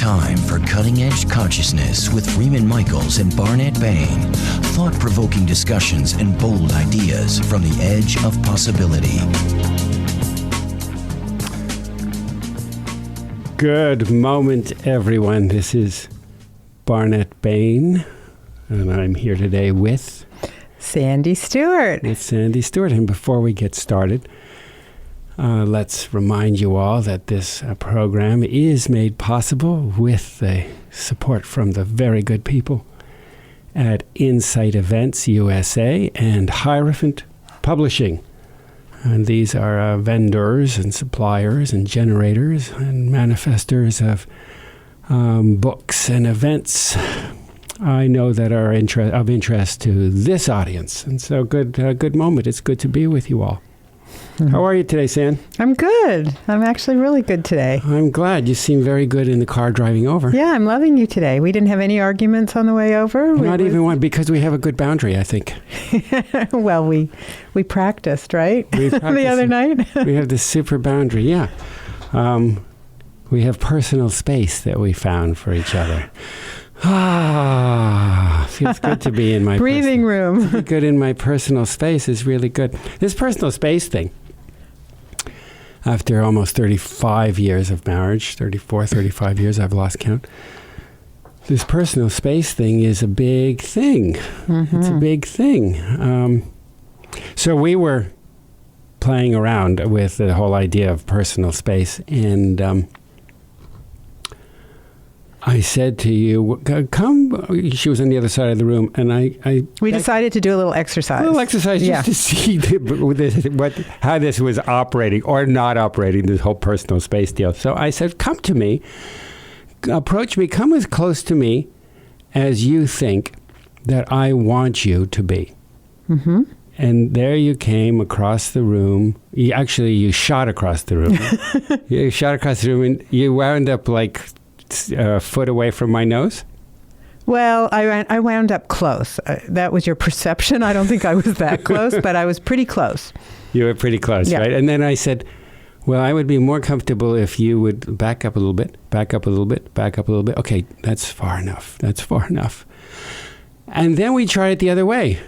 time for Cutting Edge Consciousness with Freeman Michaels and Barnet Bain. Thought-provoking discussions and bold ideas from the edge of possibility. Good moment, everyone. This is Barnet Bain, and I'm here today with Sandy Stewart. With Sandy Stewart. And before we get started, let's remind you all that this program is made possible with the support from the very good people at Insight Events USA and Hierophant Publishing. And these are vendors and suppliers and generators and manifestors of books and events I know that are of interest to this audience. And so good moment. It's good to be with you all. Mm-hmm. How are you today, San? I'm good. I'm actually really good today. I'm glad. You seem very good in the car driving over. Yeah, I'm loving you today. We didn't have any arguments on the way over. Not even one, because we have a good boundary, I think. Well, we practiced, right? We practiced the other night. We have this super boundary, yeah. We have personal space that we found for each other. Feels good to be in my breathing room. To be good in my personal space is really good. This personal space thing, after almost 35 years of marriage, 35 years, I've lost count. This personal space thing is a big thing. Mm-hmm. It's a big thing. So we were playing around with the whole idea of personal space, and I said to you, come. She was on the other side of the room, and we decided to do a little exercise. Just to see how this was operating or not operating, this whole personal space deal. So I said, come to me, approach me, come as close to me as you think that I want you to be. Mm-hmm. And there you came across the room. You shot across the room. You shot across the room, and you wound up like a foot away from my nose? Well, I wound up close. That was your perception. I don't think I was that close, but I was pretty close. You were pretty close, yeah. Right? And then I said, well, I would be more comfortable if you would back up a little bit, back up a little bit, back up a little bit. Okay, that's far enough. That's far enough. And then we tried it the other way.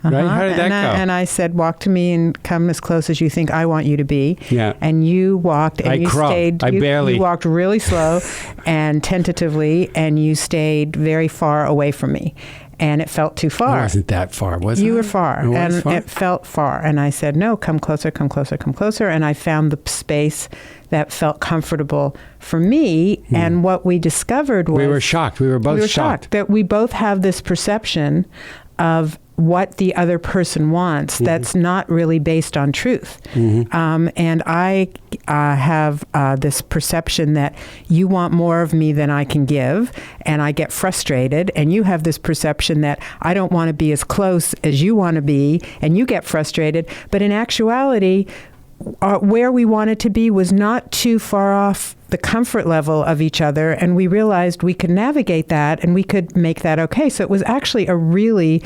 Right? How did that go? And I said, walk to me and come as close as you think I want you to be. Yeah. And you walked and you stayed. You walked really slow and tentatively, and you stayed very far away from me. And it felt too far. It wasn't that far, was it? You were far. It felt far. And I said, no, come closer, come closer, come closer. And I found the space that felt comfortable for me. Mm. And what we discovered was... We were shocked. We were both shocked. That we both have this perception of what the other person wants, mm-hmm. that's not really based on truth. Mm-hmm. And I have this perception that you want more of me than I can give, and I get frustrated. And you have this perception that I don't want to be as close as you want to be, and you get frustrated. But in actuality, where we wanted to be was not too far off the comfort level of each other, and we realized we could navigate that, and we could make that okay. So it was actually a real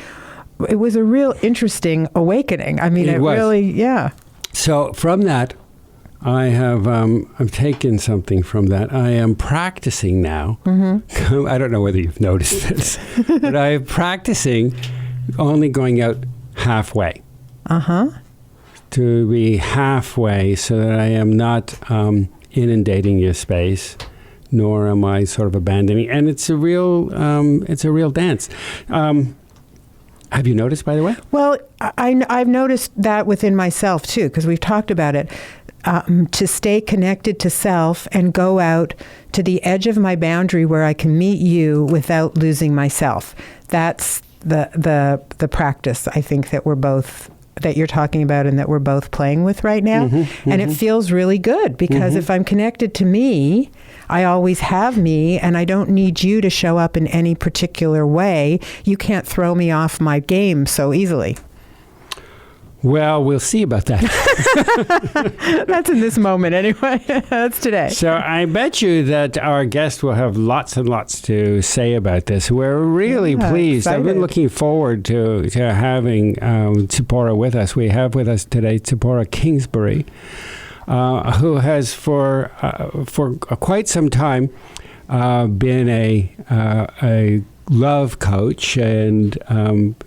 interesting awakening. I mean, it really, yeah. So from that, I've taken something from that. I am practicing now. Mm-hmm. I don't know whether you've noticed this, but I'm practicing only going out halfway. Uh-huh. To be halfway so that I am not inundating your space, nor am I sort of abandoning. And it's a real dance. Have you noticed, by the way? Well, I've noticed that within myself, too, because we've talked about it. To stay connected to self and go out to the edge of my boundary where I can meet you without losing myself. That's the practice, I think, that you're talking about and that we're both playing with right now. Mm-hmm, mm-hmm. And it feels really good because if I'm connected to me, I always have me, and I don't need you to show up in any particular way. You can't throw me off my game so easily. Well, we'll see about that. That's in this moment anyway. That's today. So I bet you that our guest will have lots and lots to say about this. We're really pleased. Excited. I've been looking forward to having Tziporah with us. We have with us today Tziporah Kingsbury, who has for quite some time been a love coach, and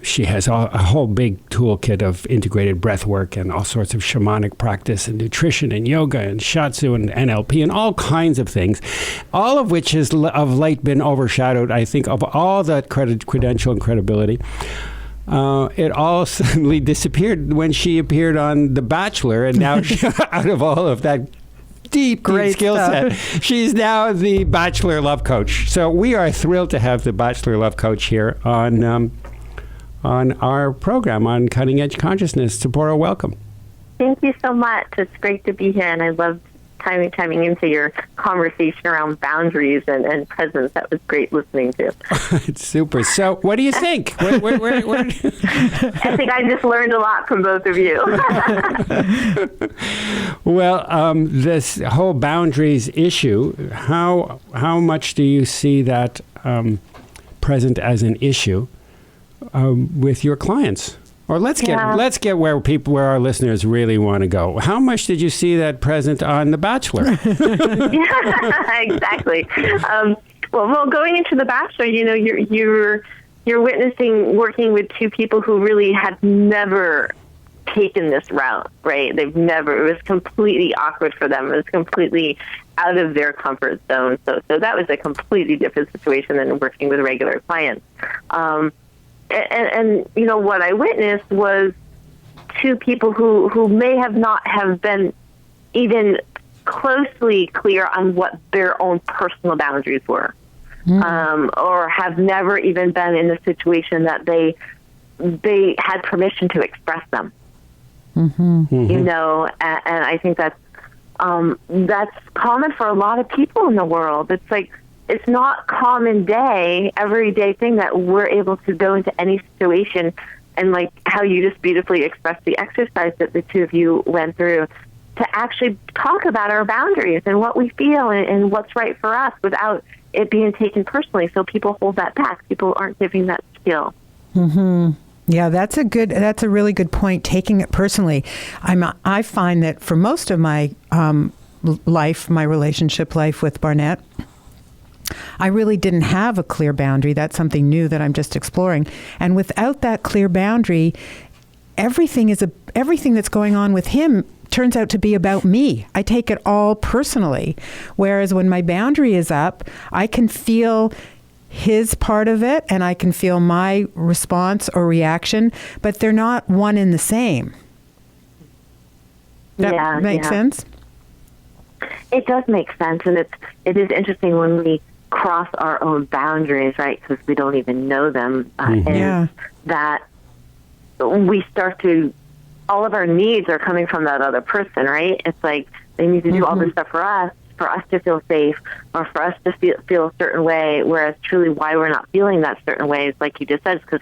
she has a whole big toolkit of integrated breathwork and all sorts of shamanic practice and nutrition and yoga and shiatsu and NLP and all kinds of things, all of which has of late been overshadowed, I think, of all that credential and credibility. It all suddenly disappeared when she appeared on The Bachelor, and now out of all of that deep skill set, she's now the Bachelor Love Coach. So we are thrilled to have the Bachelor Love Coach here on our program on Cutting Edge Consciousness. Tziporah, welcome. Thank you so much. It's great to be here, and I loved chiming into your conversation around boundaries and presence. That was great listening to. It's super. So what do you think? I think I just learned a lot from both of you. Well, this whole boundaries issue, how much do you see that present as an issue with your clients? Or let's get where our listeners really want to go. How much did you see that present on The Bachelor? Yeah, exactly. Well, going into The Bachelor, you're working with two people who really had never taken this route, right? It was completely awkward for them. It was completely out of their comfort zone. So that was a completely different situation than working with regular clients. And what I witnessed was two people who may have not have been even closely clear on what their own personal boundaries were, or have never even been in a situation that they had permission to express them. Mm-hmm. And I think that's common for a lot of people in the world. It's like, it's not everyday thing that we're able to go into any situation, and like how you just beautifully expressed the exercise that the two of you went through, to actually talk about our boundaries and what we feel and what's right for us without it being taken personally. So people hold that back. People aren't giving that skill. Mm-hmm. Yeah, that's a really good point, taking it personally. I find that for most of my my relationship life with Barnet, I really didn't have a clear boundary. That's something new that I'm just exploring. And without that clear boundary, everything that's going on with him turns out to be about me. I take it all personally. Whereas when my boundary is up, I can feel his part of it and I can feel my response or reaction, but they're not one and the same. That makes sense? It does make sense, and it is interesting when we cross our own boundaries, right? Because we don't even know them, and that we start to. All of our needs are coming from that other person, right? It's like they need to do all this stuff for us to feel safe, or for us to feel a certain way. Whereas truly, why we're not feeling that certain way is, like you just said, is because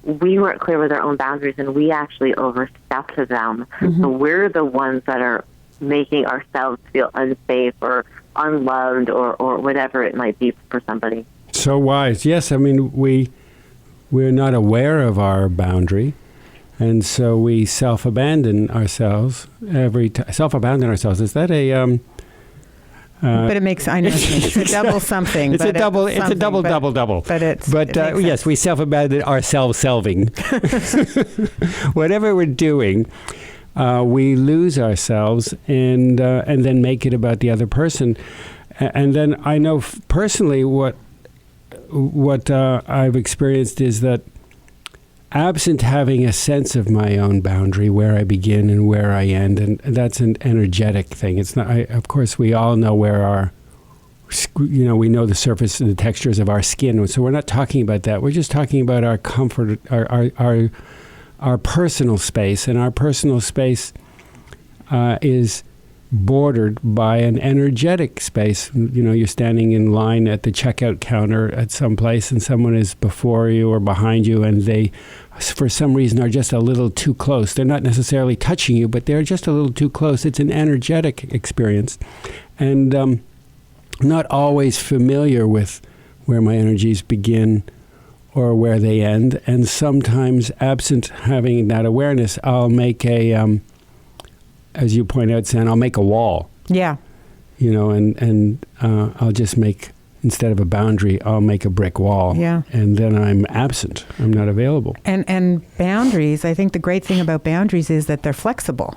we weren't clear with our own boundaries, and we actually overstepped them. So we're the ones that are making ourselves feel unsafe or unloved or whatever it might be for somebody. So wise. Yes, I mean, we're not aware of our boundary, and so we self-abandon ourselves every time. Self-abandon ourselves, is that a... but it makes, I know, it's a double something. It's a double. But yes, we self-abandon ourselves-selving. Whatever we're doing, we lose ourselves and then make it about the other person. And then I know personally what I've experienced is that absent having a sense of my own boundary, where I begin and where I end, and that's an energetic thing. It's not. Of course, we all know where we know the surface and the textures of our skin. So we're not talking about that. We're just talking about our comfort, our personal space, and our personal space is bordered by an energetic space. You're standing in line at the checkout counter at some place, and someone is before you or behind you, and they, for some reason, are just a little too close. They're not necessarily touching you, but they're just a little too close. It's an energetic experience, and not always familiar with where my energies begin or where they end. And sometimes, absent having that awareness, I'll make as you point out, San, I'll make a wall. Yeah. And I'll just make instead of a boundary, I'll make a brick wall. Yeah. And then I'm absent. I'm not available. And boundaries, I think the great thing about boundaries is that they're flexible,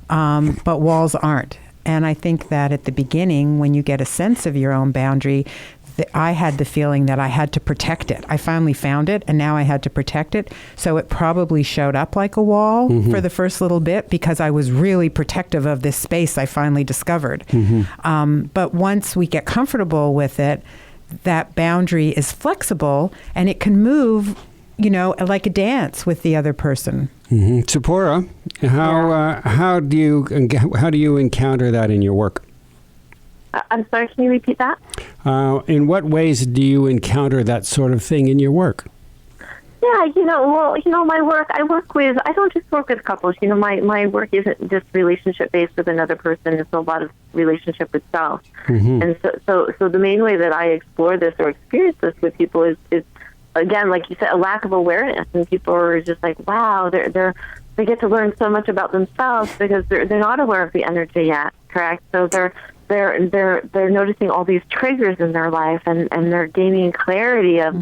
but walls aren't. And I think that at the beginning, when you get a sense of your own boundary, I had the feeling that I had to protect it. I finally found it, and now I had to protect it. So it probably showed up like a wall for the first little bit because I was really protective of this space I finally discovered. But once we get comfortable with it, that boundary is flexible, and it can move, like a dance with the other person. Tziporah, how do you encounter that in your work? I'm sorry, can you repeat that? In what ways do you encounter that sort of thing in your work? Yeah, my work, I don't just work with couples. My work isn't just relationship-based with another person. It's a lot of relationship with self. And so the main way that I explore this or experience this with people is again, like you said, a lack of awareness. And people are just like, wow, they get to learn so much about themselves because they're not aware of the energy yet, correct? So they're noticing all these triggers in their life, and they're gaining clarity of,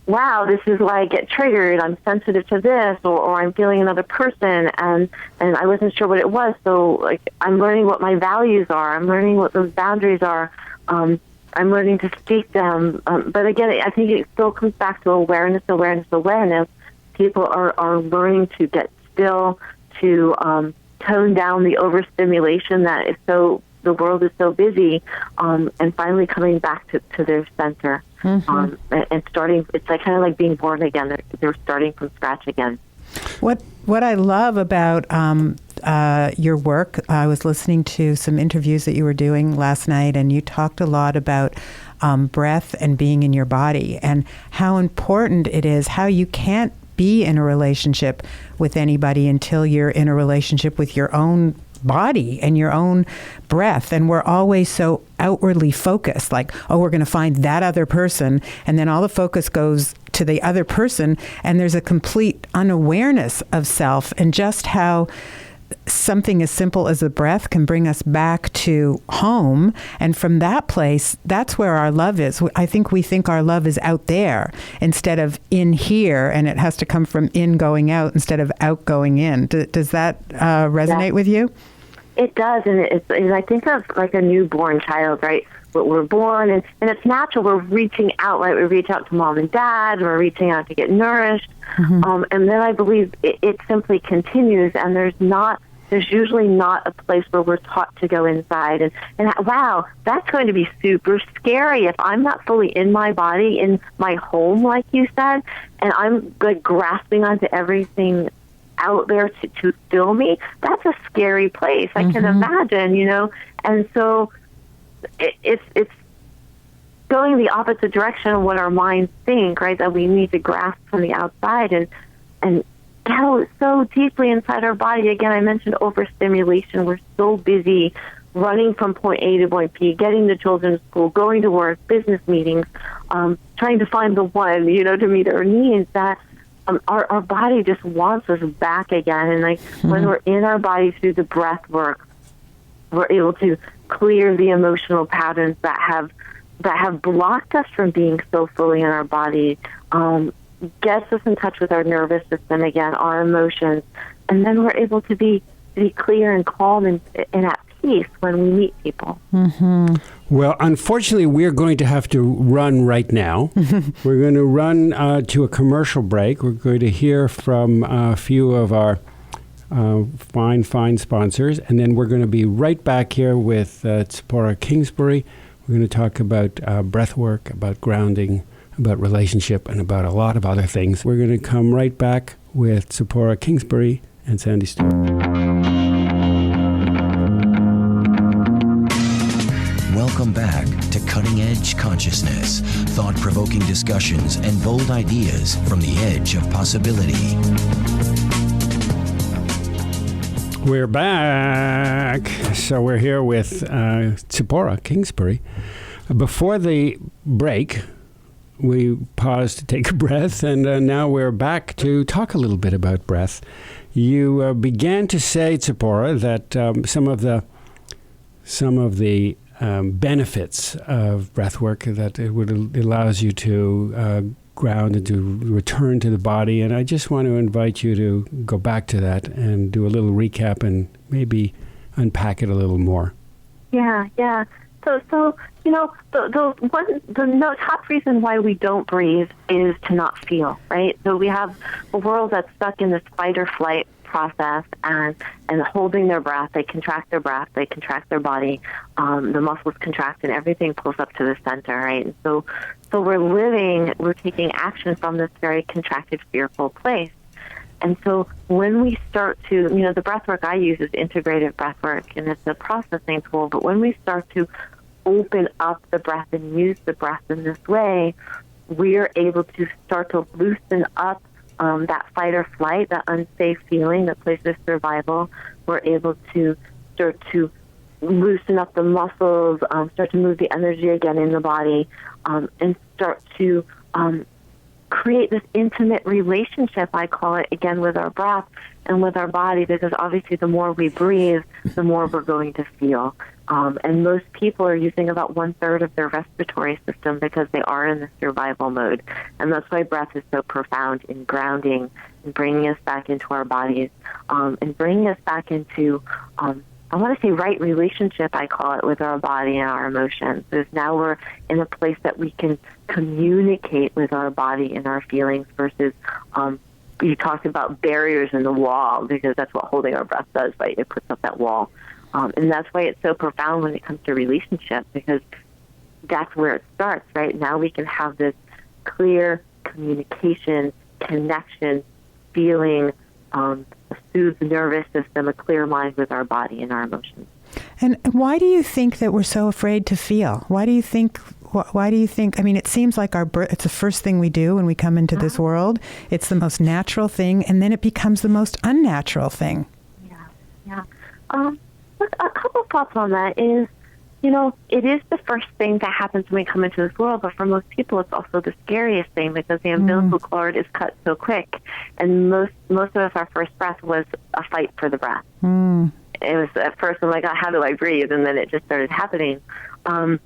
wow, this is why I get triggered. I'm sensitive to this, or I'm feeling another person, and I wasn't sure what it was. So, like, I'm learning what my values are. I'm learning what those boundaries are. I'm learning to speak them. But again, I think it still comes back to awareness. People are learning to get still, to tone down the overstimulation that is so. The world is so busy, and finally coming back to their center, and starting. It's like kind of like being born again. They're starting from scratch again. What I love about your work, I was listening to some interviews that you were doing last night, and you talked a lot about breath and being in your body, and how important it is, how you can't be in a relationship with anybody until you're in a relationship with your own body and your own breath. And we're always so outwardly focused, like, oh, we're going to find that other person, and then all the focus goes to the other person, and there's a complete unawareness of self, and just how something as simple as the breath can bring us back to home. And from that place, that's where our love is. I think we think our love is out there instead of in here, and it has to come from in going out instead of out going in. Does that resonate with you? It does, and I think of like a newborn child, right? We're born, and it's natural. We're reaching out, right? We reach out to mom and dad. We're reaching out to get nourished, and then I believe it simply continues. And there's usually not a place where we're taught to go inside. And wow, that's going to be super scary if I'm not fully in my body, in my home, like you said, and I'm like grasping onto everything out there to fill me. That's a scary place. I can imagine, and so it's going the opposite direction of what our minds think, right? That we need to grasp from the outside and go so deeply inside our body. Again, I mentioned overstimulation. We're so busy running from point A to point B, getting the children to school, going to work, business meetings, trying to find the one, to meet our needs, that our body just wants us back again. And like when we're in our body through the breath work, we're able to clear the emotional patterns that have blocked us from being so fully in our body, gets us in touch with our nervous system again, our emotions, and then we're able to be clear and calm and at peace when we meet people. Well, unfortunately, we're going to have to run right now. We're going to run to a commercial break. We're going to hear from a few of our fine sponsors, and then we're going to be right back here with Tziporah Kingsbury. We're going to talk about breathwork, about grounding, about relationship, and about a lot of other things. We're going to come right back with Tziporah Kingsbury and Sandy Stewart. Welcome back to Cutting Edge Consciousness, thought-provoking discussions and bold ideas from the edge of possibility. We're back. So we're here with Tziporah Kingsbury. Before the break, we paused to take a breath, and now we're back to talk a little bit about breath. You began to say, Tziporah, that some of the benefits of breathwork, that it allows you to ground and to return to the body. And I just want to invite you to go back to that and do a little recap and maybe unpack it a little more. Yeah. So the top reason why we don't breathe is to not feel, right? So we have a world that's stuck in this fight or flight process and holding their breath. They contract their breath, they contract their body, the muscles contract, and everything pulls up to the center, right? And so we're taking action from this very contracted, fearful place. And so when we start to, the breath work I use is integrative breath work, and it's a processing tool, but when we start to open up the breath and use the breath in this way, we're able to start to loosen up that fight or flight, that unsafe feeling, that place of survival. We're able to start to loosen up the muscles, start to move the energy again in the body, and start to create this intimate relationship, I call it, again, with our breath and with our body, because obviously the more we breathe, the more we're going to feel. And most people are using about 1/3 of their respiratory system because they are in the survival mode. And that's why breath is so profound in grounding and bringing us back into our bodies, and bringing us back into, I want to say, right relationship, I call it, with our body and our emotions. Because now we're in a place that we can communicate with our body and our feelings versus, you talked about barriers in the wall, because that's what holding our breath does, right? It puts up that wall. And that's why it's so profound when it comes to relationship, because that's where it starts, right? Now we can have this clear communication, connection, feeling, a soothed nervous system, a clear mind with our body and our emotions. And why do you think that we're so afraid to feel? Why do you think, I mean, it seems like it's the first thing we do when we come into this world. It's the most natural thing, and then it becomes the most unnatural thing. Yeah. Look, a couple thoughts on that is, it is the first thing that happens when we come into this world, but for most people it's also the scariest thing, because the umbilical cord is cut so quick. And most of us, our first breath was a fight for the breath. It was, at first, I'm like, oh, how do I breathe? And then it just started happening. And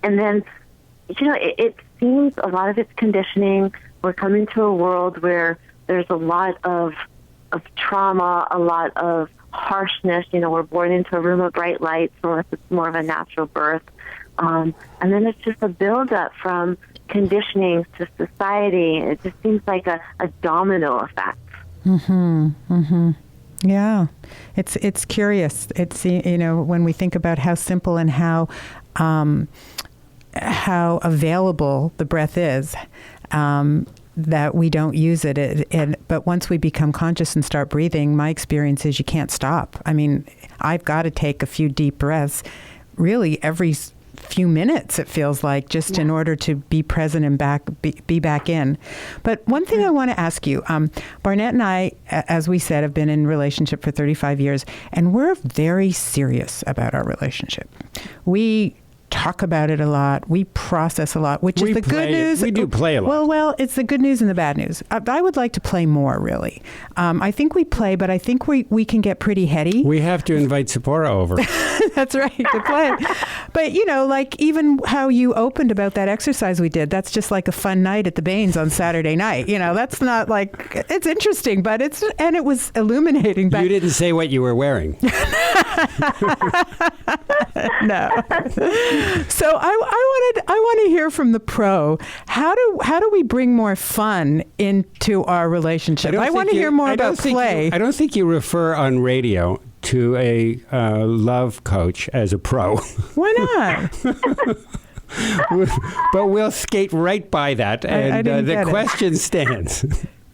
then, it seems a lot of it's conditioning. We're coming to a world where there's a lot of trauma, a lot of harshness. We're born into a room of bright lights, unless it's more of a natural birth. And then it's just a buildup from conditioning to society. It just seems like a domino effect. Yeah, it's curious. It's, when we think about how simple and how available the breath is, that we don't use it. But once we become conscious and start breathing, my experience is you can't stop. I mean, I've got to take a few deep breaths really every few minutes, it feels like, just in order to be present and be back in. But one thing I want to ask you, Barnet and I, as we said, have been in relationship for 35 years, and we're very serious about our relationship. We talk about it a lot. We process a lot, which is the good news. We do play a lot. Well, it's the good news and the bad news. I would like to play more, really. I think we play, but I think we can get pretty heady. We have to invite Tziporah over. That's right, to play. But, like even how you opened about that exercise we did, that's just like a fun night at the Baines on Saturday night. That's not like, it's interesting, but it was illuminating. You didn't say what you were wearing. No. So I want to hear from the pro. How do we bring more fun into our relationship? I want to hear more about play. I don't think you refer on radio to a love coach as a pro. Why not? But we'll skate right by that, and the question stands.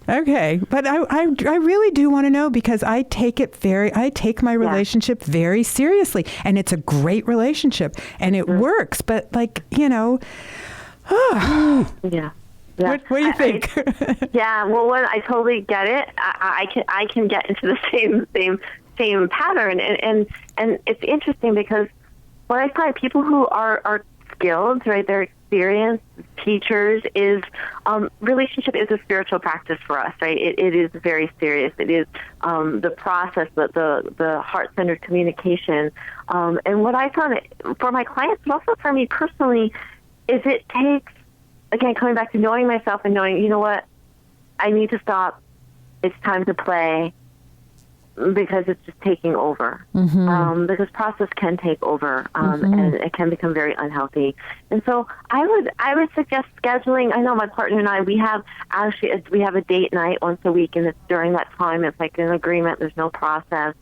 Okay, but I really do want to know, because I take my relationship very seriously, and it's a great relationship, and it works. But Yeah. What do you think? Well, I totally get it. I can get into the same pattern, and it's interesting, because what I find, people who are skilled, right? They're experienced teachers. Relationship is a spiritual practice for us, right? It is very serious. It is the process, the heart-centered communication. And what I found for my clients, but also for me personally, is it takes, again, coming back to knowing myself and knowing, you know what, I need to stop. It's time to play, because it's just taking over. Because process can take over, and it can become very unhealthy. And so I would suggest scheduling. I know my partner and I, we have a date night once a week, and it's during that time. It's like an agreement. There's no process.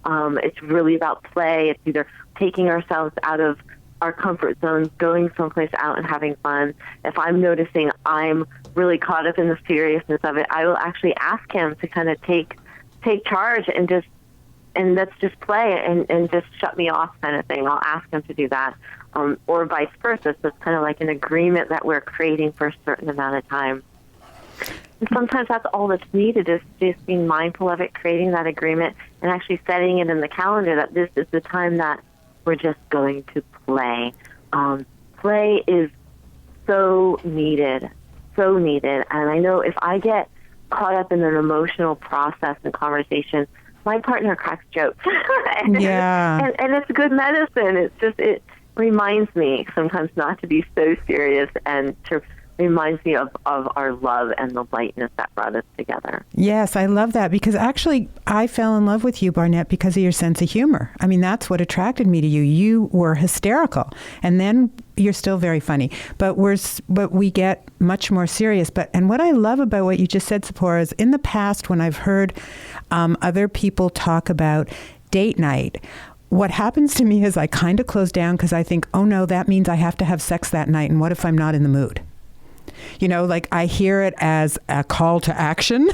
It's really about play. It's either taking ourselves out of our comfort zones, going someplace out and having fun. If I'm noticing I'm really caught up in the seriousness of it, I will actually ask him to kind of take charge and let's just play and just shut me off, kind of thing. I'll ask him to do that, or vice versa. So it's kind of like an agreement that we're creating for a certain amount of time. And sometimes that's all that's needed, is just being mindful of it, creating that agreement, and actually setting it in the calendar that this is the time that we're just going to play. Play is so needed. And I know if I get caught up in an emotional process and conversation, my partner cracks jokes. and it's good medicine. It reminds me sometimes not to be so serious, and to reminds me of our love and the lightness that brought us together. Yes, I love that, because actually I fell in love with you, Barnett, because of your sense of humor. I mean, that's what attracted me to you. You were hysterical, and then you're still very funny, but we get much more serious. And what I love about what you just said, Tziporah, is in the past when I've heard other people talk about date night, what happens to me is I kind of close down, because I think, oh no, that means I have to have sex that night, and what if I'm not in the mood? You know, like I hear it as a call to action,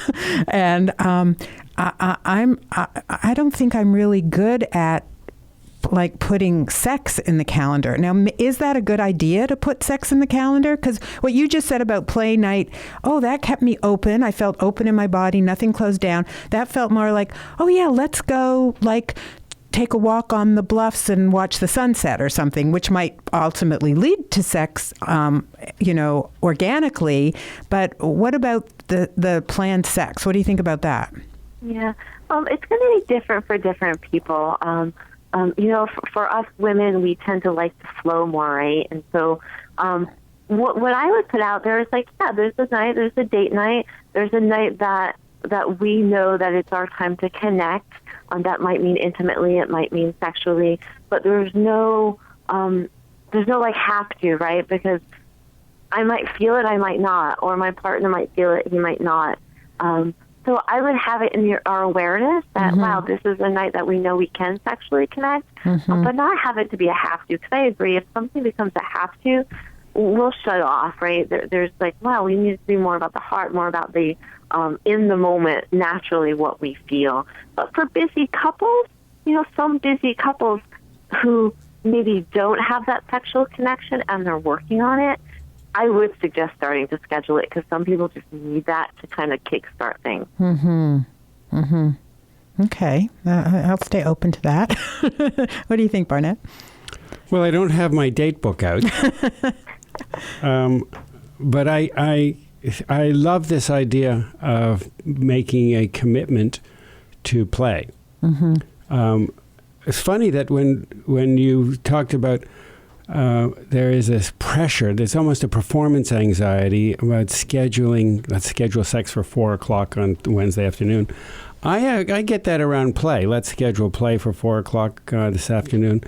and I don't think I'm really good at like putting sex in the calendar. Now, is that a good idea to put sex in the calendar? Because what you just said about play night, that kept me open. I felt open in my body. Nothing closed down. That felt more like, oh yeah, let's go like take a walk on the bluffs and watch the sunset or something, which might ultimately lead to sex, organically. But what about the planned sex? What do you think about that? Yeah, it's going to be different for different people. For us women, we tend to like to flow more, right? And so what I would put out there is like, there's a night, there's a date night, there's a night that we know that it's our time to connect. That might mean intimately, it might mean sexually, but there's no like have to, right? Because I might feel it, I might not, or my partner might feel it, he might not. So I would have it in our awareness that, wow, this is a night that we know we can sexually connect, but not have it to be a have to. Because I agree, if something becomes a have to, we'll shut off, right? There's like, wow, we need to be more about the heart, more about the in the moment, naturally what we feel. But for busy couples, some busy couples who maybe don't have that sexual connection and they're working on it, I would suggest starting to schedule it, because some people just need that to kind of kickstart things. Okay. I'll stay open to that. What do you think, Barnett? Well, I don't have my date book out. But I love this idea of making a commitment to play. It's funny that when you talked about there is this pressure, there's almost a performance anxiety about scheduling, let's schedule sex for 4 o'clock on Wednesday afternoon. I get that around play. Let's schedule play for 4 o'clock this afternoon.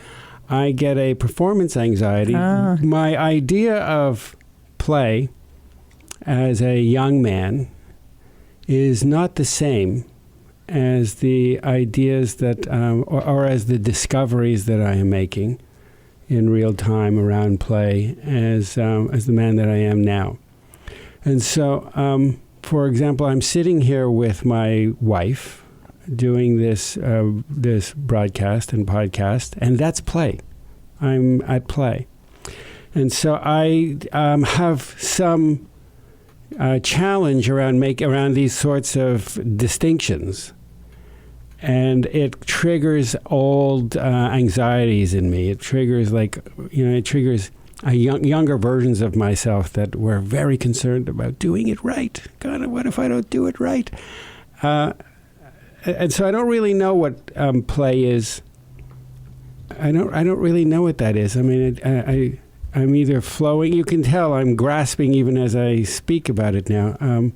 I get a performance anxiety. My idea of play as a young man is not the same as the ideas that, or as the discoveries that I am making in real time around play as the man that I am now. And so, for example, I'm sitting here with my wife doing this broadcast and podcast, and that's play. I'm at play. And so I have some challenge around these sorts of distinctions. And it triggers old anxieties in me. It triggers younger versions of myself that were very concerned about doing it right. God, what if I don't do it right? And so I don't really know what play is. I don't really know what that is. I mean, I'm either flowing. You can tell I'm grasping even as I speak about it now.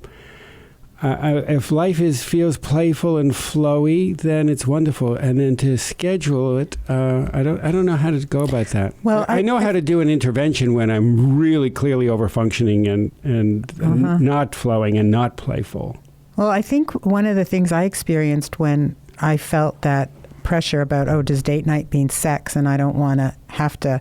If life feels playful and flowy, then it's wonderful. And then to schedule it, I don't know how to go about that. Well, I know how to do an intervention when I'm really clearly overfunctioning and not flowing and not playful. Well, I think one of the things I experienced when I felt that pressure about, does date night mean sex and I don't want to have to,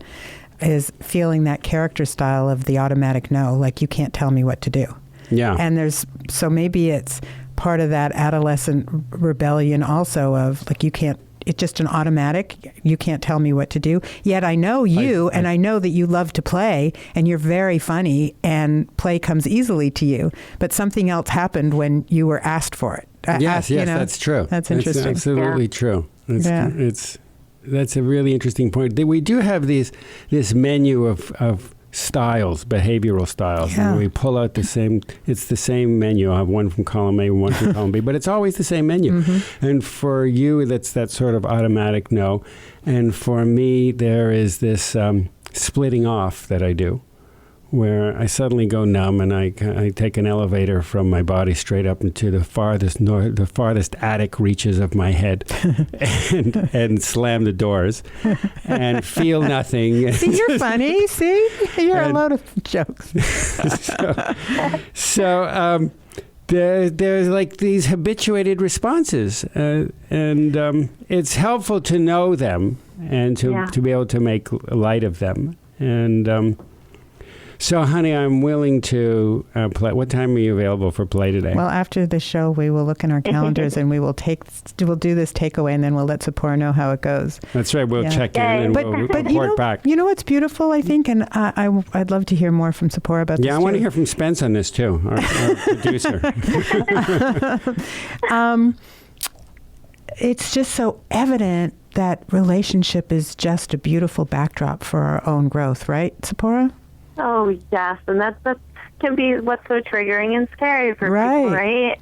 is feeling that character style of the automatic no, like you can't tell me what to do. Yeah. And so maybe it's part of that adolescent rebellion also of like, it's just an automatic, you can't tell me what to do. Yet I know you and I know that you love to play and you're very funny and play comes easily to you. But something else happened when you were asked for it. Yes, that's true. That's interesting. That's absolutely true. That's a really interesting point. We do have this menu of styles, behavioral styles. Yeah. And we pull out it's the same menu. I have one from column A and one from column B, but it's always the same menu. Mm-hmm. And for you, that's that sort of automatic no. And for me, there is this splitting off that I do, where I suddenly go numb and I take an elevator from my body straight up into the farthest attic reaches of my head and slam the doors and feel nothing. See, you're funny. See? You're a load of jokes. So there's like these habituated responses and it's helpful to know them and to be able to make light of them. And so, honey, I'm willing to play. What time are you available for play today? Well, after the show, we will look in our calendars and we'll do this takeaway, and then we'll let Tziporah know how it goes. That's right. We'll check in and we'll report back. You know what's beautiful, I think, and I'd love to hear more from Tziporah about this. Yeah, I want to hear from Spence on this too, our producer. It's just so evident that relationship is just a beautiful backdrop for our own growth, right, Tziporah? Oh, yes. And that can be what's so triggering and scary for people, right?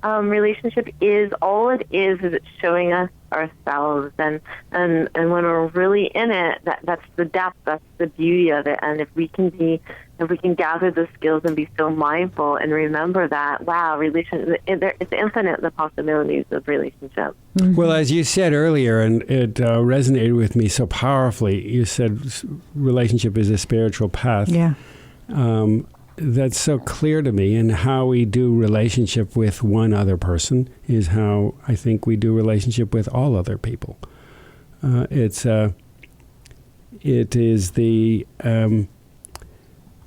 Relationship is, all it is it's showing us ourselves. And when we're really in it, that's the depth, that's the beauty of it. And if we can gather the skills and be so mindful and remember that, wow, it's infinite, the possibilities of relationship. Mm-hmm. Well, as you said earlier, and it resonated with me so powerfully, you said relationship is a spiritual path. Yeah. That's so clear to me, and how we do relationship with one other person is how I think we do relationship with all other people. It is the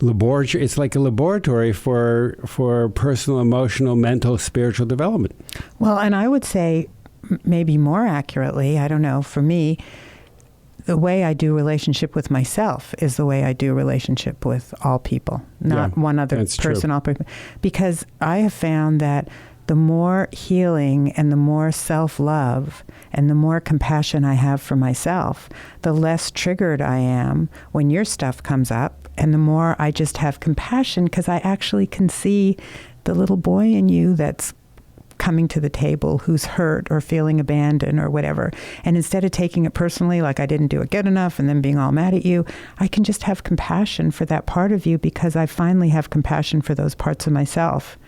laboratory. It's like a laboratory for personal, emotional, mental, spiritual development. Well, and I would say, maybe more accurately, I don't know, for me, the way I do relationship with myself is the way I do relationship with all people, not one other person. All people, because I have found that the more healing and the more self-love and the more compassion I have for myself, the less triggered I am when your stuff comes up, and the more I just have compassion because I actually can see the little boy in you that's coming to the table who's hurt or feeling abandoned or whatever. And instead of taking it personally, like I didn't do it good enough and then being all mad at you, I can just have compassion for that part of you because I finally have compassion for those parts of myself.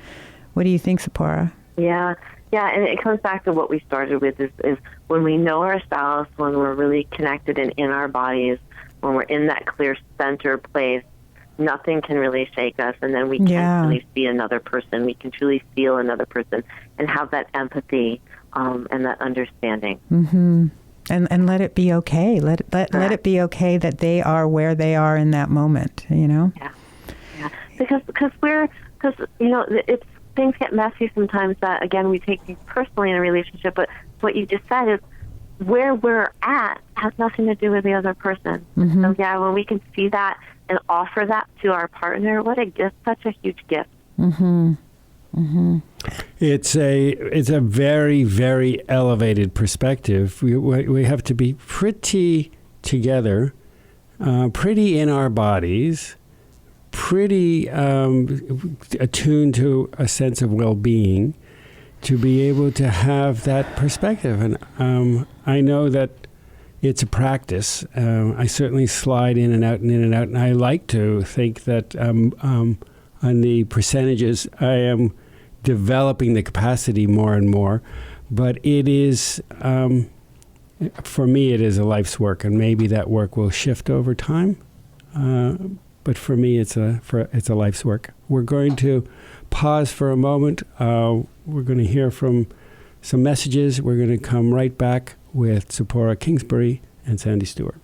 What do you think, Tziporah? Yeah, and it comes back to what we started with is when we know ourselves, when we're really connected and in our bodies, when we're in that clear center place, nothing can really shake us, and then we can really see another person. We can truly feel another person and have that empathy and that understanding. Mm-hmm. And let it be okay. Let it be okay that they are where they are in that moment. You know. Yeah. Because it's things get messy sometimes. That again we take things personally in a relationship. But what you just said is where we're at has nothing to do with the other person. Mm-hmm. So when we can see that and offer that to our partner, what a gift! Such a huge gift. Mm-hmm. Mm-hmm. It's a very, very elevated perspective. We have to be pretty together pretty in our bodies, pretty attuned to a sense of well-being, to be able to have that perspective. And I know that it's a practice. I certainly slide in and out and in and out, and I like to think that on the percentages, I am developing the capacity more and more. But it is, for me, it is a life's work, and maybe that work will shift over time. But for me, it's a life's work. We're going to pause for a moment. We're going to hear from some messages. We're going to come right back with Tziporah Kingsbury and Sandy Stewart.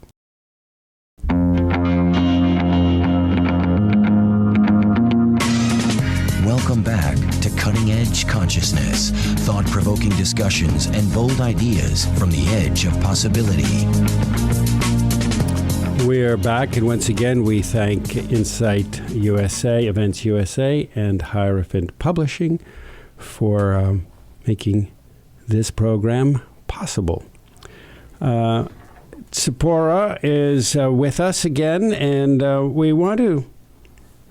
Welcome back to Cutting Edge Consciousness, thought-provoking discussions and bold ideas from the edge of possibility. We are back, and once again, we thank Insight USA, Events USA, and Hierophant Publishing for making this program possible. Tziporah is with us again, and we want to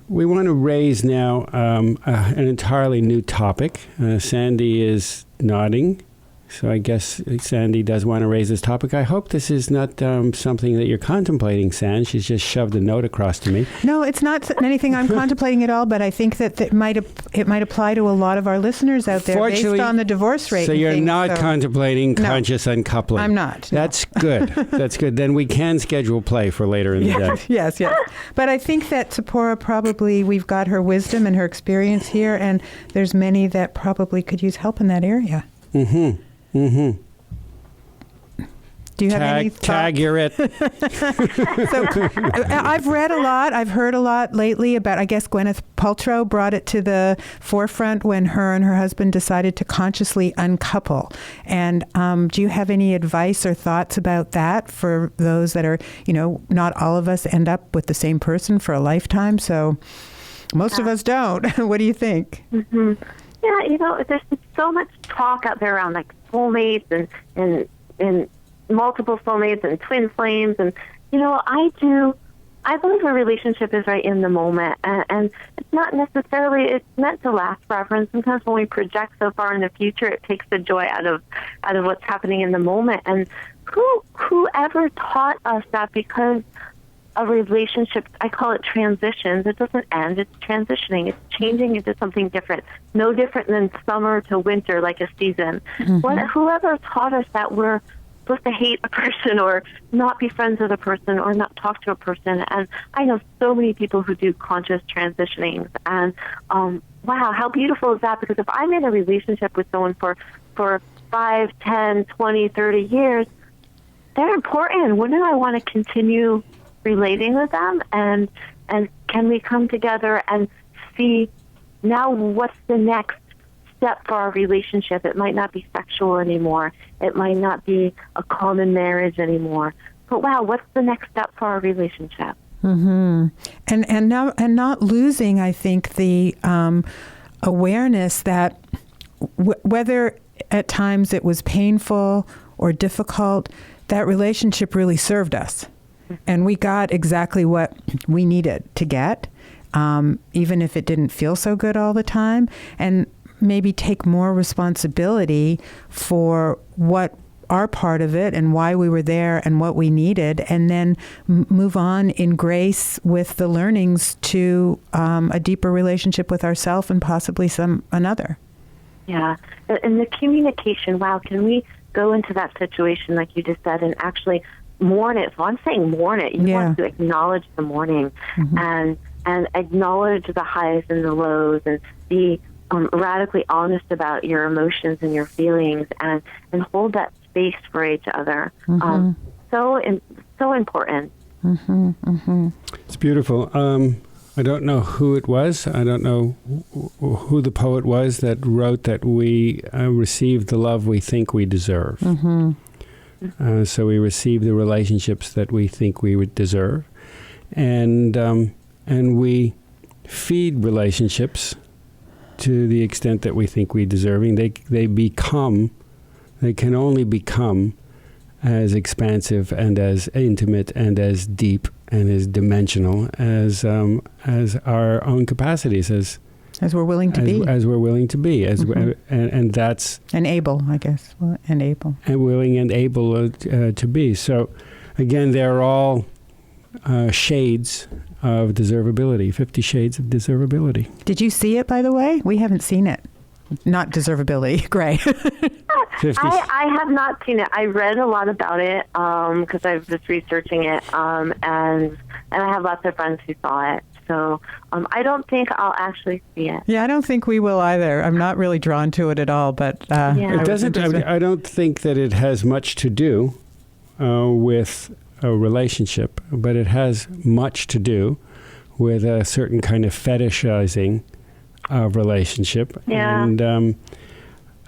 raise now an entirely new topic. Sandy is nodding, so I guess Sandy does want to raise this topic. I hope this is not something that you're contemplating, Sandy. She's just shoved a note across to me. No, it's not anything I'm contemplating at all, but I think that it might apply to a lot of our listeners out there based on the divorce rate. So you're not contemplating conscious uncoupling? I'm not. No. That's good. That's good. Then we can schedule play for later in the day. Yes. But I think that Tziporah probably, we've got her wisdom and her experience here, and there's many that probably could use help in that area. Mm-hmm. Mm-hmm. Do you have any thoughts? Tag, you're it. So I've read a lot. I've heard a lot lately about, I guess Gwyneth Paltrow brought it to the forefront when her and her husband decided to consciously uncouple. And do you have any advice or thoughts about that for those that are, not all of us end up with the same person for a lifetime. So most of us don't. What do you think? Mm-hmm. Yeah, there's so much talk out there around like soulmates and multiple soulmates and twin flames, and I believe a relationship is right in the moment, and it's not necessarily, it's meant to last forever. And sometimes when we project so far in the future, it takes the joy out of what's happening in the moment. And whoever taught us that? Because a relationship, I call it transitions. It doesn't end. It's transitioning. It's changing into something different. No different than summer to winter, like a season. Mm-hmm. Whoever taught us that we're supposed to hate a person or not be friends with a person or not talk to a person. And I know so many people who do conscious transitionings. And wow, how beautiful is that? Because if I'm in a relationship with someone for 5, 10, 20, 30 years, they're important. Wouldn't I want to continue relating with them, and can we come together and see now what's the next step for our relationship? It might not be sexual anymore. It might not be a common marriage anymore. But wow, what's the next step for our relationship? Mm-hmm. And not losing, I think, the awareness that whether at times it was painful or difficult, that relationship really served us. And we got exactly what we needed to get, even if it didn't feel so good all the time, and maybe take more responsibility for what our part of it and why we were there and what we needed, and then move on in grace with the learnings to a deeper relationship with ourselves and possibly another. Yeah. And the communication, wow, can we go into that situation, like you just said, and actually mourn it? So I'm saying mourn it. You want to acknowledge the mourning, mm-hmm. and acknowledge the highs and the lows, and be radically honest about your emotions and your feelings, and hold that space for each other. Mm-hmm. So important. Mm-hmm. Mm-hmm. It's beautiful. I don't know who it was. I don't know who the poet was that wrote that we receive the love we think we deserve. Mm-hmm. So we receive the relationships that we think we would deserve, and we feed relationships to the extent that we think we deserving. They can only become as expansive and as intimate and as deep and as dimensional as our own capacities, as we're willing to be, as we're willing to be, and that's and able, I guess, and able, and willing and able to be. So, again, they're all shades of deservability. 50 Shades of Deservability. Did you see it, by the way? We haven't seen it. Not deservability, Gray. I have not seen it. I read a lot about it because I was just researching it, and I have lots of friends who saw it. So I don't think I'll actually see it. Yeah, I don't think we will either. I'm not really drawn to it at all. But it doesn't. I don't think that it has much to do with a relationship, but it has much to do with a certain kind of fetishizing of relationship. Yeah. And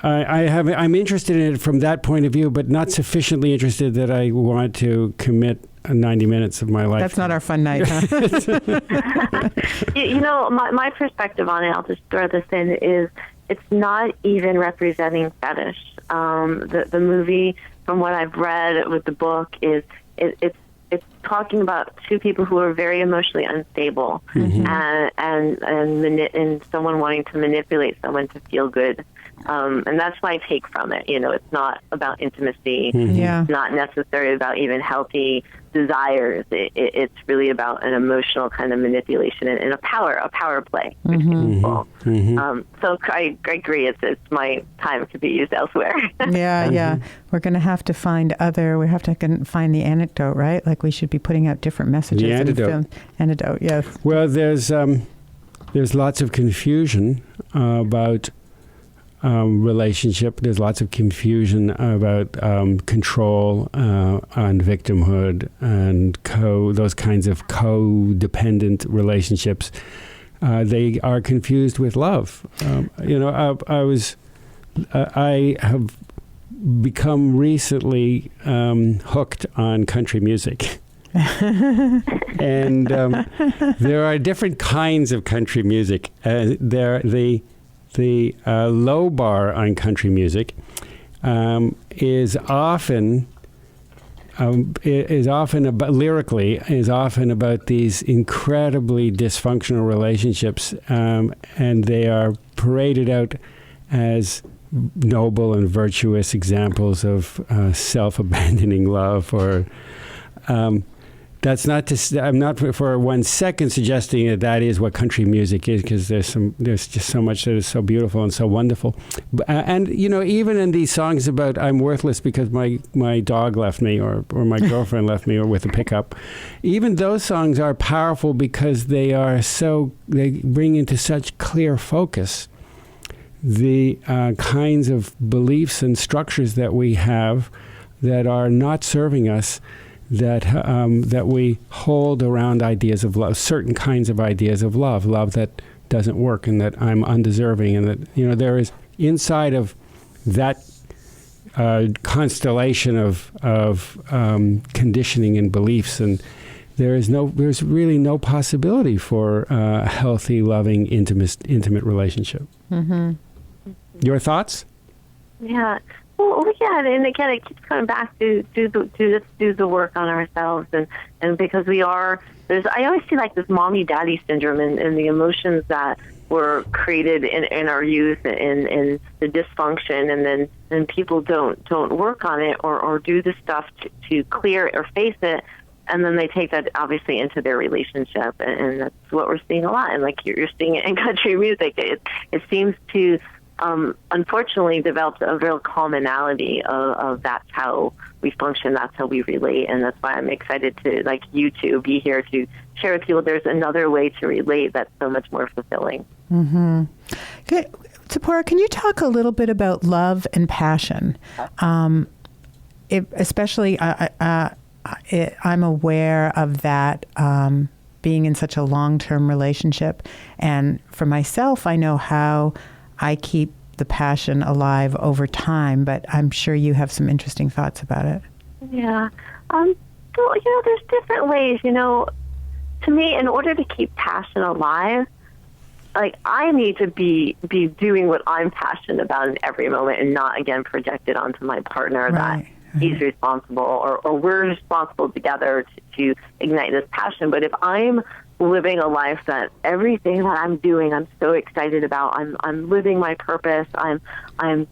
I'm interested in it from that point of view, but not sufficiently interested that I want to commit 90 minutes of my life. That's not our fun night, huh? My perspective on it, I'll just throw this in, is it's not even representing fetish. The movie, from what I've read with the book, is it's talking about two people who are very emotionally unstable, and someone wanting to manipulate someone to feel good. And that's my take from it. It's not about intimacy. It's not necessarily about even healthy desires. It's really about an emotional kind of manipulation and a power play between people. So I agree. It's my time to be used elsewhere. Yeah. We're going to have to find we have to find the anecdote, right? Like we should be putting out different messages. The antidote. Antidote, yes. Well, there's lots of confusion about relationship. There's lots of confusion about control and victimhood and those kinds of codependent relationships. They are confused with love. I have become recently hooked on country music. And there are different kinds of country music. The low bar on country music is often about, lyrically, is often about these incredibly dysfunctional relationships, and they are paraded out as noble and virtuous examples of self-abandoning love, or that's not to. I'm not for 1 second suggesting that is what country music is, because there's just so much that is so beautiful and so wonderful. And even in these songs about I'm worthless because my dog left me, or my girlfriend left me, or with a pickup, even those songs are powerful because they bring into such clear focus the kinds of beliefs and structures that we have that are not serving us, that we hold around ideas of love, certain kinds of ideas of love that doesn't work, and that I'm undeserving, and that there is inside of that constellation of conditioning and beliefs, and there's really no possibility for a healthy, loving, intimate relationship. Mm-hmm. Your thoughts? Yeah. Well, yeah, and again, it keeps coming back to do the work on ourselves, and because I always see like this mommy-daddy syndrome, and the emotions that were created in our youth, and the dysfunction, and then people don't work on it or do the stuff to clear or face it, and then they take that obviously into their relationship, and that's what we're seeing a lot, and like you're seeing it in country music. It seems to unfortunately developed a real commonality of that's how we function, that's how we relate, and that's why I'm excited to, like you two, be here to share with people there's another way to relate that's so much more fulfilling. Mm-hmm. Okay. Tziporah, can you talk a little bit about love and passion? Especially, I'm aware of that being in such a long-term relationship, and for myself, I know how I keep the passion alive over time, but I'm sure you have some interesting thoughts about it. Yeah. Well, there's different ways, to me, in order to keep passion alive, like I need to be doing what I'm passionate about in every moment, and not again project it onto my partner. he's responsible, or we're responsible together to ignite this passion. But if I'm living a life that everything that I'm doing, I'm so excited about, I'm living my purpose, I'm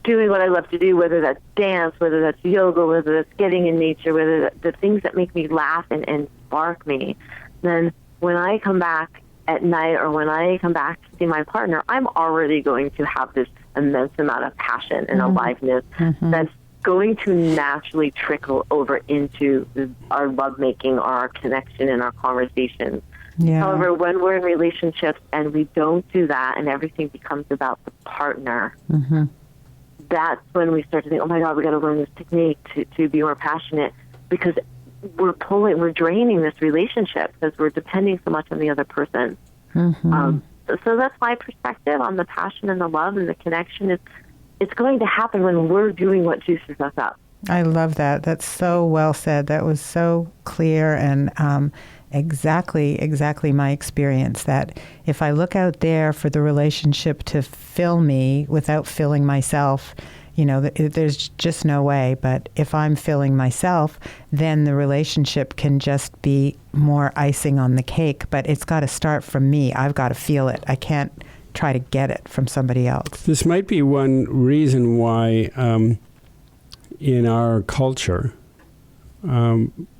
doing what I love to do, whether that's dance, whether that's yoga, whether that's getting in nature, whether the things that make me laugh and spark me, then when I come back at night or when I come back to see my partner, I'm already going to have this immense amount of passion and aliveness that's going to naturally trickle over into our lovemaking or our connection and our conversations. Yeah. However, when we're in relationships and we don't do that and everything becomes about the partner, that's when we start to think, oh my God, we got to learn this technique to be more passionate, because we're draining this relationship because we're depending so much on the other person. So that's my perspective on the passion and the love and the connection. It's going to happen when we're doing what juices us up. I love that. That's so well said. That was so clear and exactly my experience, that if I look out there for the relationship to fill me without filling myself, there's just no way. But if I'm filling myself, then the relationship can just be more icing on the cake. But it's got to start from me. I've got to feel it. I can't try to get it from somebody else. This might be one reason why in our culture,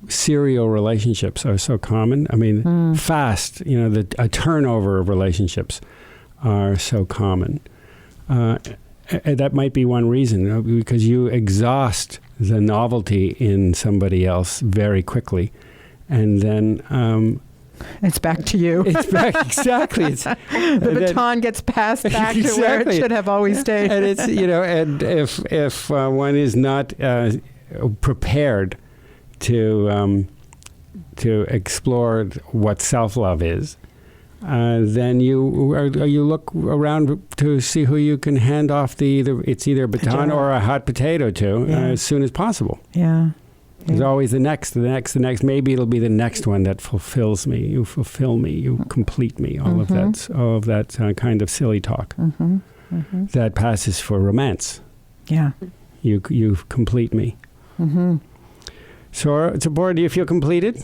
serial relationships are so common. I mean, fast, a turnover of relationships are so common. That might be one reason, because you exhaust the novelty in somebody else very quickly, and then it's back to you. It's back, exactly. The baton gets passed back to where it should have always stayed. And it's and if one is not prepared to explore what self-love is, then you look around to see who you can hand off it's either a baton or a hot potato to as soon as possible. Yeah. There's always the next. Maybe it'll be the next one that fulfills me. You fulfill me. You complete me. All of that kind of silly talk that passes for romance. Yeah. You complete me. So, Tziporah, do you feel completed?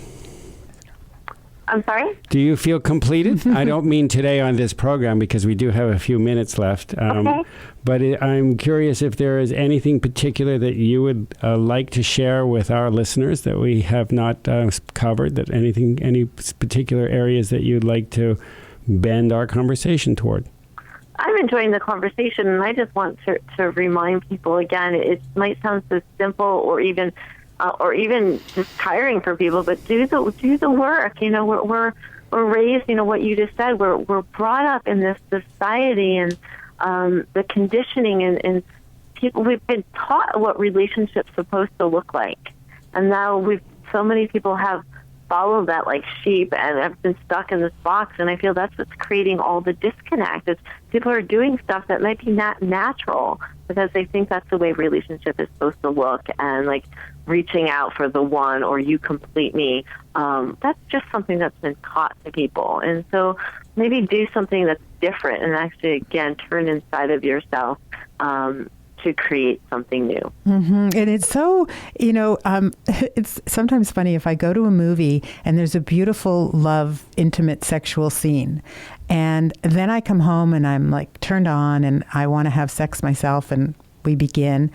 I'm sorry? Do you feel completed? I don't mean today on this program, because we do have a few minutes left. Okay. But I'm curious if there is anything particular that you would like to share with our listeners that we have not covered, any particular areas that you'd like to bend our conversation toward. I'm enjoying the conversation, and I just want to remind people again, it might sound so simple or even just tiring for people, but do the work. We're raised, what you just said, we're brought up in this society, and the conditioning and people, we've been taught what relationships supposed to look like, and now so many people have followed that like sheep and have been stuck in this box, and I feel that's what's creating all the disconnect. Is people are doing stuff that might be not natural because they think that's the way relationship is supposed to look, and like reaching out for the one or you complete me, that's just something that's been taught to people. And so maybe do something that's different and actually, again, turn inside of yourself to create something new. And it's so, it's sometimes funny if I go to a movie and there's a beautiful love, intimate sexual scene, and then I come home and I'm like turned on and I want to have sex myself, and we begin,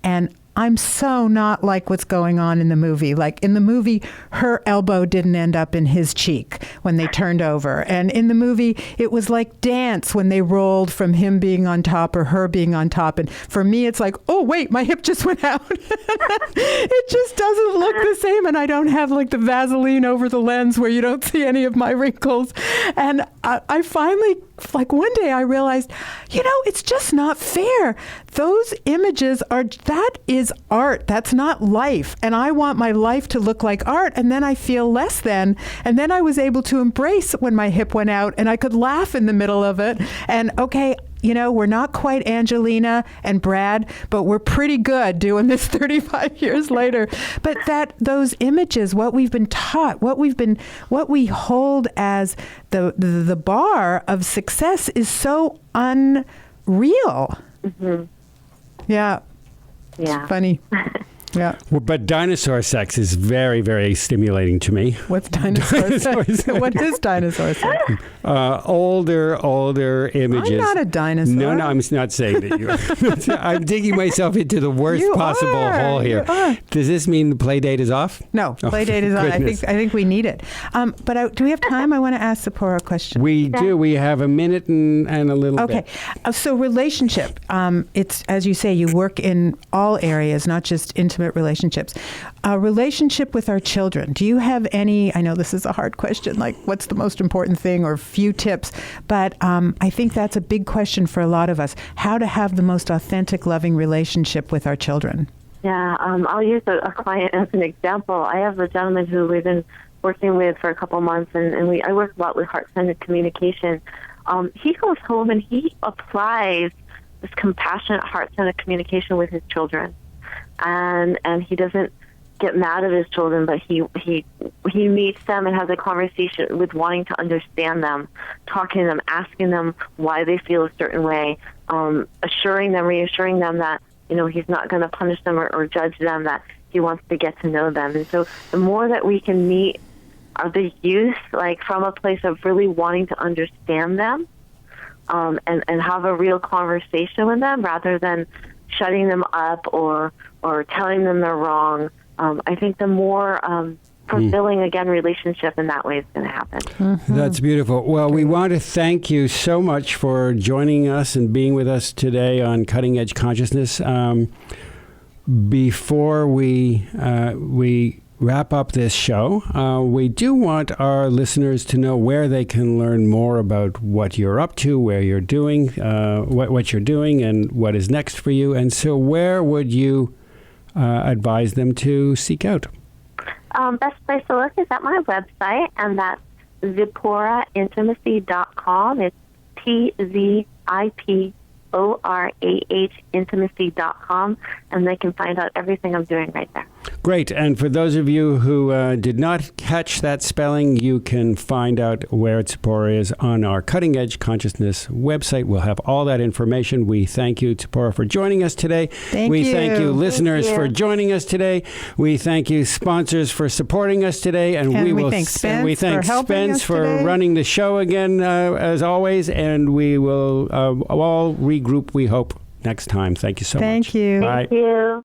and I'm so not like what's going on in the movie. Like in the movie, her elbow didn't end up in his cheek when they turned over. And in the movie, it was like dance when they rolled from him being on top or her being on top. And for me, it's like, oh, wait, my hip just went out. It just doesn't look the same. And I don't have like the Vaseline over the lens where you don't see any of my wrinkles. And I finally, like one day I realized, it's just not fair. Those images that is art. That's not life. And I want my life to look like art. And then I feel less than. And then I was able to embrace when my hip went out, and I could laugh in the middle of it. And okay, we're not quite Angelina and Brad, but we're pretty good doing this 35 years later. But those images, what we've been taught, what we hold as the bar of success is so unreal. Yeah. Yeah. It's funny. Yeah. Well, but dinosaur sex is very, very stimulating to me. What's dinosaur sex? What is dinosaur sex? Older images. I'm not a dinosaur. No, I'm not saying that you are. I'm digging myself into the worst possible hole here. Does this mean the play date is off? No, play date is on. I think we need it. But do we have time? I want to ask Tziporah a question. We do. We have a minute and a little bit. Okay. So relationship. It's, as you say, you work in all areas, not just intimate relationships. Relationship with our children. Do you have any, I know this is a hard question, like what's the most important thing or few tips, but I think that's a big question for a lot of us. How to have the most authentic, loving relationship with our children. Yeah, I'll use a client as an example. I have a gentleman who we've been working with for a couple months, and I work a lot with heart-centered communication. He goes home and he applies this compassionate, heart-centered communication with his children, and he doesn't get mad at his children, but he meets them and has a conversation with wanting to understand them, talking to them, asking them why they feel a certain way, reassuring them that he's not going to punish them or judge them, that he wants to get to know them. And so the more that we can meet the youth, like from a place of really wanting to understand them, and have a real conversation with them rather than shutting them up or telling them they're wrong, I think the more fulfilling, again, relationship in that way is going to happen. Mm-hmm. That's beautiful. Well, we want to thank you so much for joining us and being with us today on Cutting Edge Consciousness. Before we wrap up this show, we do want our listeners to know where they can learn more about what you're up to, where you're doing, what you're doing, and what is next for you. And so where would you advise them to seek out? Best place to look is at my website, and that's tziporahintimacy.com. It's TZIPORAH intimacy.com, and they can find out everything I'm doing right there. Great. And for those of you who did not catch that spelling, you can find out where Tziporah is on our Cutting Edge Consciousness website. We'll have all that information. We thank you, Tziporah, for joining us today. Thank you. Thank you, listeners, for joining us today. We thank you, sponsors, for supporting us today. And we thank Spence for running the show again, as always. And we will all regroup, we hope, next time. Thank you so much. Thank you. Bye. Thank you.